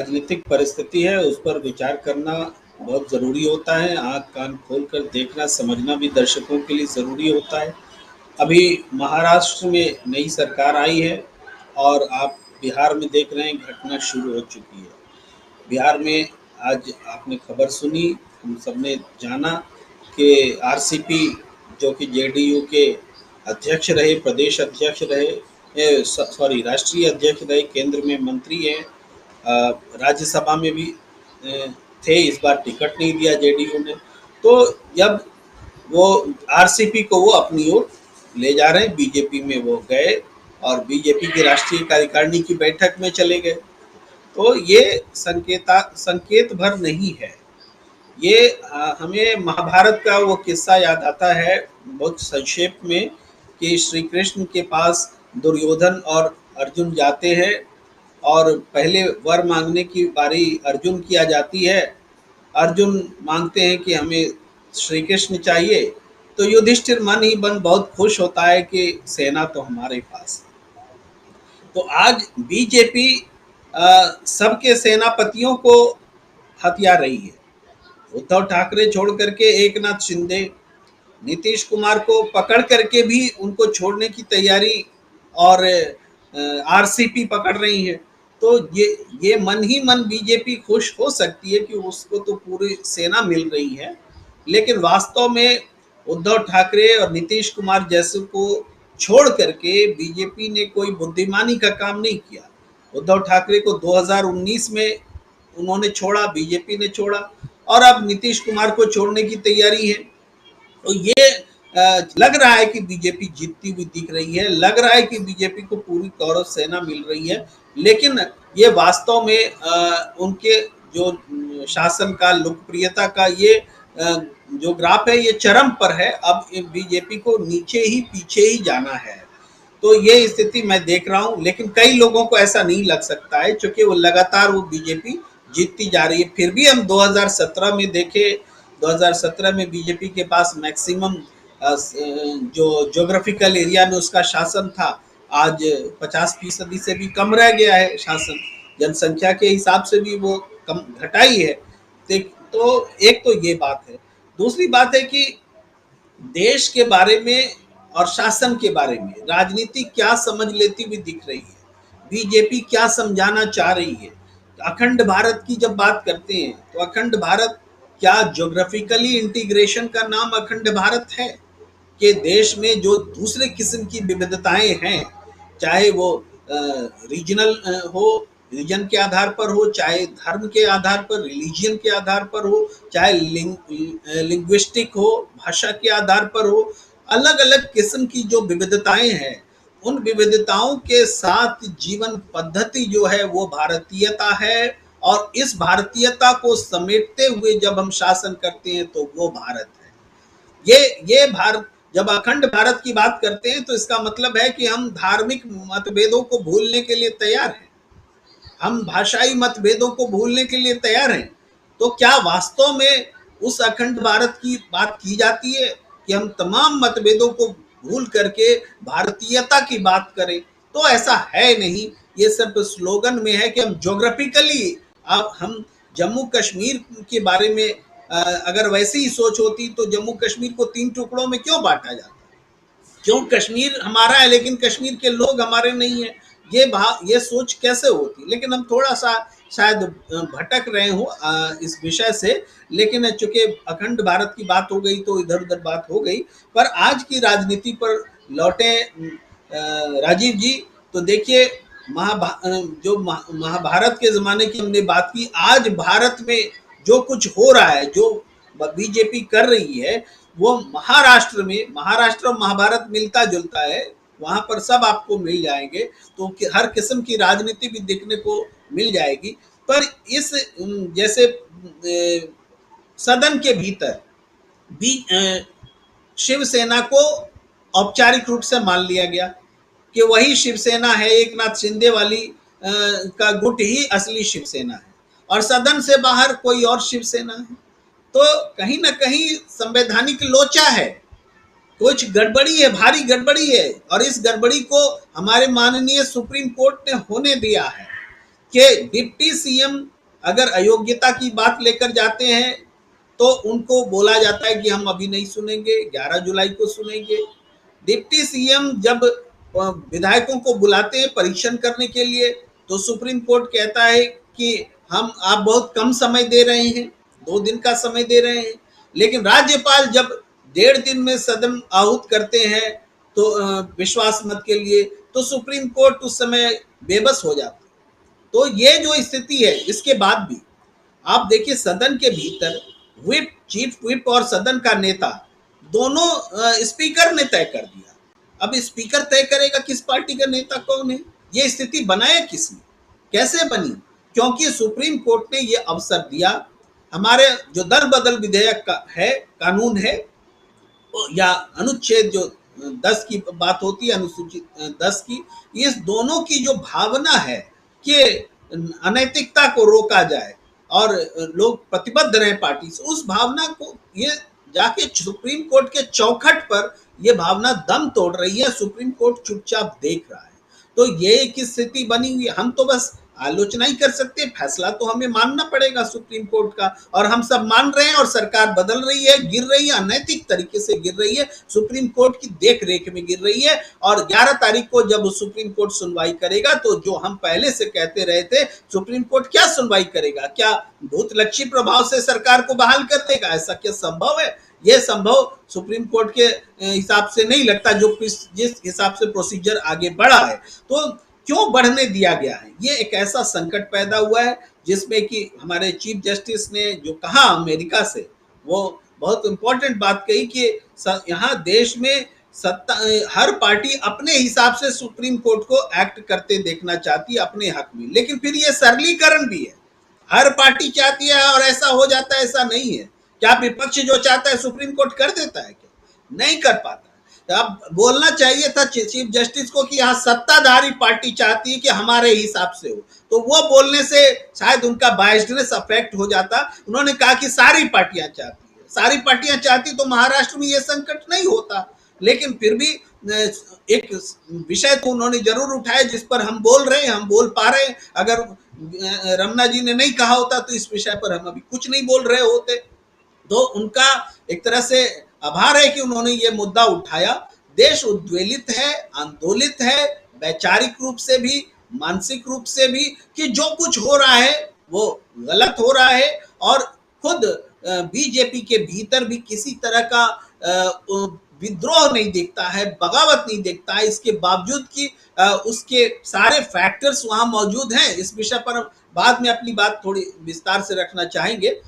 राजनीतिक परिस्थिति है उस पर विचार करना बहुत ज़रूरी होता है। आँख कान खोलकर देखना समझना भी दर्शकों के लिए ज़रूरी होता है। अभी महाराष्ट्र में नई सरकार आई है और आप बिहार में देख रहे हैं घटना शुरू हो चुकी है। बिहार में आज आपने खबर सुनी, हम सबने जाना कि आरसीपी जो कि जेडीयू के अध्यक्ष रहे, प्रदेश अध्यक्ष रहे, सॉरी राष्ट्रीय अध्यक्ष रहे, केंद्र में मंत्री हैं, राज्यसभा में भी थे। इस बार टिकट नहीं दिया जेडीयू ने। तो जब वो आरसीपी को वो अपनी ओर ले जा रहे हैं, बीजेपी में वो गए और बीजेपी की राष्ट्रीय कार्यकारिणी की बैठक में चले गए। तो ये संकेत भर नहीं है। ये हमें महाभारत का वो किस्सा याद आता है बहुत संक्षेप में कि श्री कृष्ण के पास दुर्योधन और अर्जुन जाते हैं और पहले वर मांगने की बारी अर्जुन की आ जाती है। अर्जुन मांगते हैं कि हमें श्री कृष्ण चाहिए, तो युधिष्ठिर मन ही मन बहुत खुश होता है कि सेना तो हमारे पास है। तो आज बीजेपी सबके सेनापतियों को हथिया रही है। उद्धव ठाकरे छोड़ करके एकनाथ शिंदे, नीतीश कुमार को पकड़ करके भी उनको छोड़ने की तैयारी और आरसीपी पकड़ रही है। तो ये मन ही मन बीजेपी खुश हो सकती है कि उसको तो पूरी सेना मिल रही है, लेकिन वास्तव में उद्धव ठाकरे और नीतीश कुमार जैसे को छोड़ करके बीजेपी ने कोई बुद्धिमानी का काम नहीं किया। उद्धव ठाकरे को 2019 में उन्होंने छोड़ा, बीजेपी ने छोड़ा, और अब नीतीश कुमार को छोड़ने की तैयारी है। तो ये लग रहा है कि बीजेपी जीतती हुई दिख रही है, लग रहा है कि बीजेपी को पूरी कौरव सेना मिल रही है, लेकिन ये वास्तव में उनके जो शासन का लोकप्रियता का ये जो ग्राफ है ये चरम पर है। अब बीजेपी को नीचे ही पीछे ही जाना है। तो ये स्थिति मैं देख रहा हूँ, लेकिन कई लोगों को ऐसा नहीं लग सकता है क्योंकि वो लगातार वो बीजेपी जीतती जा रही है। फिर भी हम 2017 में देखे, 2017 में बीजेपी के पास मैक्सिमम जो ज्योग्राफिकल एरिया में उसका शासन था, आज 50% से भी कम रह गया है शासन। जनसंख्या के हिसाब से भी वो कम घटाई है। तो एक तो ये बात है। दूसरी बात है कि देश के बारे में और शासन के बारे में राजनीति क्या समझ लेती हुई दिख रही है, बीजेपी क्या समझाना चाह रही है। अखंड भारत की जब बात करते हैं तो अखंड भारत क्या ज्योग्राफिकली इंटीग्रेशन का नाम अखंड भारत है कि देश में जो दूसरे किस्म की विविधताएं हैं, चाहे वो रीजनल हो, रीजन के आधार पर हो, चाहे धर्म के आधार पर, रिलीजियन के आधार पर हो, चाहे लिंग्विस्टिक हो, भाषा के आधार पर हो, अलग अलग किस्म की जो विविधताएं हैं, उन विविधताओं के साथ जीवन पद्धति जो है वो भारतीयता है। और इस भारतीयता को समेटते हुए जब हम शासन करते हैं तो वो भारत है। ये भारत, जब अखंड भारत की बात करते हैं तो इसका मतलब है कि हम धार्मिक मतभेदों को भूलने के लिए तैयार हैं, हम भाषाई मतभेदों को भूलने के लिए तैयार हैं। तो क्या वास्तव में उस अखंड भारत की बात की जाती है कि हम तमाम मतभेदों को भूल करके भारतीयता की बात करें? तो ऐसा है नहीं। ये सिर्फ स्लोगन में है कि हम ज्योग्राफिकली, अब हम जम्मू कश्मीर के बारे में अगर वैसी ही सोच होती तो जम्मू कश्मीर को 3 टुकड़ों में क्यों बांटा जाता? क्यों कश्मीर हमारा है लेकिन कश्मीर के लोग हमारे नहीं है? ये सोच कैसे होती? लेकिन हम थोड़ा सा शायद भटक रहे हो इस विषय से, लेकिन चूंकि अखंड भारत की बात हो गई तो इधर उधर बात हो गई। पर आज की राजनीति पर लौटे राजीव जी, तो देखिए जो महाभारत के जमाने की हमने बात की, आज भारत में जो कुछ हो रहा है, जो बीजेपी कर रही है, वो महाराष्ट्र और महाभारत मिलता जुलता है। वहां पर सब आपको मिल जाएंगे, तो हर किस्म की राजनीति भी देखने को मिल जाएगी। पर इस जैसे सदन के भीतर भी शिवसेना को औपचारिक रूप से मान लिया गया कि वही शिवसेना है, एकनाथ शिंदे वाली का गुट ही असली शिवसेना है, और सदन से बाहर कोई और शिवसेना है। तो कहीं ना कहीं संवैधानिक लोचा है, कुछ गड़बड़ी है, भारी गड़बड़ी है, और इस गड़बड़ी को हमारे माननीय सुप्रीम कोर्ट ने होने दिया है। कि डिप्टी सीएम अगर अयोग्यता की बात लेकर जाते हैं तो उनको बोला जाता है कि हम अभी नहीं सुनेंगे, 11 जुलाई को सुनेंगे। डिप्टी सीएम जब विधायकों को बुलाते हैं परीक्षण करने के लिए तो सुप्रीम कोर्ट कहता है कि हम आप बहुत कम समय दे रहे हैं, 2 दिन का समय दे रहे हैं। लेकिन राज्यपाल जब 1.5 दिन में सदन आहूत करते हैं तो विश्वास मत के लिए, तो सुप्रीम कोर्ट उस समय बेबस हो जाता है। तो ये जो स्थिति है, इसके बाद भी आप देखिए सदन के भीतर व्हिप, चीफ व्हिप और सदन का नेता दोनों स्पीकर ने तय कर दिया। अब स्पीकर तय करेगा किस पार्टी का नेता कौन है। ये स्थिति बनाया किसने, कैसे बनी? क्योंकि सुप्रीम कोर्ट ने ये अवसर दिया। हमारे जो दल बदल विधेयक का है, कानून है, या अनुच्छेद जो 10 की बात होती है, अनुसूचित 10 की, इस दोनों की जो भावना है कि अनैतिकता को रोका जाए और लोग प्रतिबद्ध रहे पार्टी से, उस भावना को ये जाके सुप्रीम कोर्ट के चौखट पर ये भावना दम तोड़ रही है। सुप्रीम कोर्ट चुपचाप देख रहा है। तो ये एक स्थिति बनी हुई, हम तो बस आलोचना ही कर सकते हैं, फैसला तो हमें मानना पड़ेगा सुप्रीम कोर्ट का, और हम सब मान रहे हैं। और सरकार बदल रही है, गिर रही है, अनैतिक तरीके से गिर रही है, सुप्रीम कोर्ट की देख रेख में गिर रही है। और 11 तारीख को जब सुप्रीम कोर्ट सुनवाई करेगा तो जो हम पहले से कहते रहे थे, सुप्रीम कोर्ट क्या सुनवाई करेगा? क्या भूतलक्षी प्रभाव से सरकार को बहाल कर देगा? ऐसा क्या संभव है? यह संभव सुप्रीम कोर्ट के हिसाब से नहीं लगता, जो जिस हिसाब से प्रोसीजर आगे बढ़ा है। तो क्यों बढ़ने दिया गया है? ये एक ऐसा संकट पैदा हुआ है जिसमें कि हमारे चीफ जस्टिस ने जो कहा अमेरिका से, वो बहुत इंपॉर्टेंट बात कही कि यहाँ देश में सत्ता, हर पार्टी अपने हिसाब से सुप्रीम कोर्ट को एक्ट करते देखना चाहती है अपने हक में। लेकिन फिर ये सरलीकरण भी है, हर पार्टी चाहती है और ऐसा हो जाता है, ऐसा नहीं है। क्या विपक्ष जो चाहता है सुप्रीम कोर्ट कर देता है? क्या नहीं कर पाता। अब बोलना चाहिए था चीफ जस्टिस को कि यहाँ सत्ताधारी पार्टी चाहती है कि हमारे हिसाब से हो, तो वो बोलने से शायद उनका बायस्डनेस अफेक्ट हो जाता। उन्होंने कहा कि सारी पार्टियां चाहती है, सारी पार्टियां चाहती तो महाराष्ट्र में ये संकट नहीं होता। लेकिन फिर भी एक विषय तो उन्होंने जरूर उठाया जिस पर हम बोल रहे हैं, हम बोल पा रहे हैं। अगर रमना जी ने नहीं कहा होता तो इस विषय पर हम अभी कुछ नहीं बोल रहे होते। तो उनका एक तरह से आभार है कि उन्होंने ये मुद्दा उठाया। देश उद्वेलित है, आंदोलित है, वैचारिक रूप से भी, मानसिक रूप से भी, कि जो कुछ हो रहा है वो गलत हो रहा है। और खुद बीजेपी के भीतर भी किसी तरह का विद्रोह नहीं दिखता है, बगावत नहीं दिखता है, इसके बावजूद कि उसके सारे फैक्टर्स वहां मौजूद हैं। इस विषय पर बाद में अपनी बात थोड़ी विस्तार से रखना चाहेंगे।